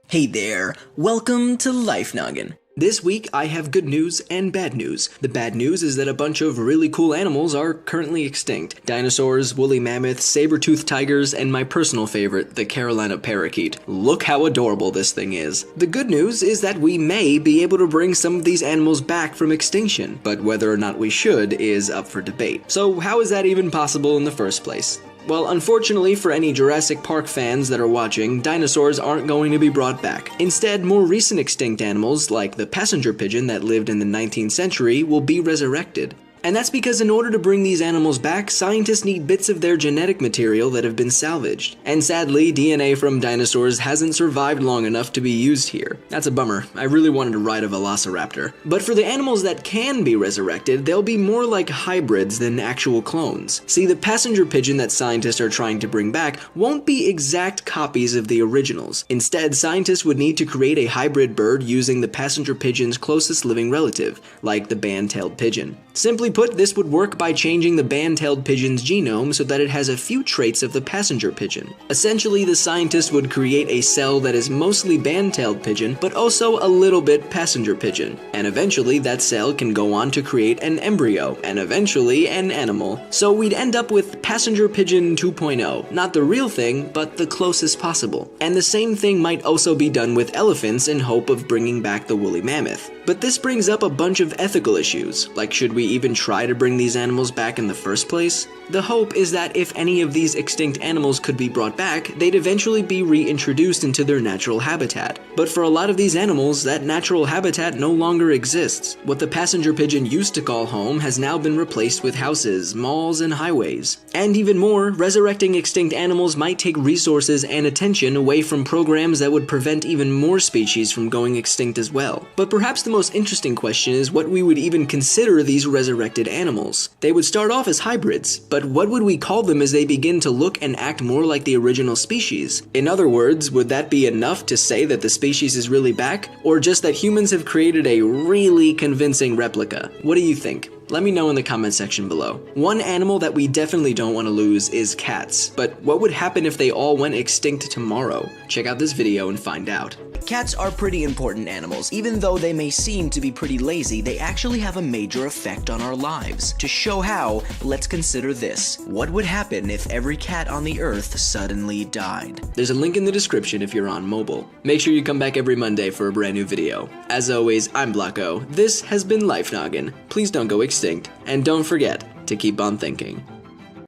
Hey there, welcome to Life Noggin. This week I have good news and bad news. The bad news is that a bunch of really cool animals are currently extinct. Dinosaurs, woolly mammoths, saber-toothed tigers, and my personal favorite, the Carolina parakeet. Look how adorable this thing is. The good news is that we may be able to bring some of these animals back from extinction, but whether or not we should is up for debate. So how is that even possible in the first place? Well, unfortunately for any Jurassic Park fans that are watching, dinosaurs aren't going to be brought back. Instead, more recent extinct animals, like the passenger pigeon that lived in the 19th century, will be resurrected. And that's because in order to bring these animals back, scientists need bits of their genetic material that have been salvaged. And sadly, DNA from dinosaurs hasn't survived long enough to be used here. That's a bummer. I really wanted to ride a velociraptor. But for the animals that can be resurrected, they'll be more like hybrids than actual clones. See, the passenger pigeon that scientists are trying to bring back won't be exact copies of the originals. Instead, scientists would need to create a hybrid bird using the passenger pigeon's closest living relative, like the band-tailed pigeon. Simply put, this would work by changing the band-tailed pigeon's genome so that it has a few traits of the passenger pigeon. Essentially, the scientist would create a cell that is mostly band-tailed pigeon, but also a little bit passenger pigeon. And eventually, that cell can go on to create an embryo, and eventually an animal. So we'd end up with passenger pigeon 2.0. Not the real thing, but the closest possible. And the same thing might also be done with elephants in hope of bringing back the woolly mammoth. But this brings up a bunch of ethical issues, like should we even try to bring these animals back in the first place? The hope is that if any of these extinct animals could be brought back, they'd eventually be reintroduced into their natural habitat. But for a lot of these animals, that natural habitat no longer exists. What the passenger pigeon used to call home has now been replaced with houses, malls, and highways. And even more, resurrecting extinct animals might take resources and attention away from programs that would prevent even more species from going extinct as well. But perhaps the most interesting question is what we would even consider these resurrected animals. They would start off as hybrids, but what would we call them as they begin to look and act more like the original species? In other words, would that be enough to say that the species is really back, or just that humans have created a really convincing replica? What do you think? Let me know in the comment section below. One animal that we definitely don't want to lose is cats, but what would happen if they all went extinct tomorrow? Check out this video and find out. Cats are pretty important animals. Even though they may seem to be pretty lazy, they actually have a major effect on our lives. To show how, let's consider this. What would happen if every cat on the earth suddenly died? There's a link in the description if you're on mobile. Make sure you come back every Monday for a brand new video. As always, I'm Blocko. This has been Life Noggin. Please don't go extinct, and don't forget to keep on thinking.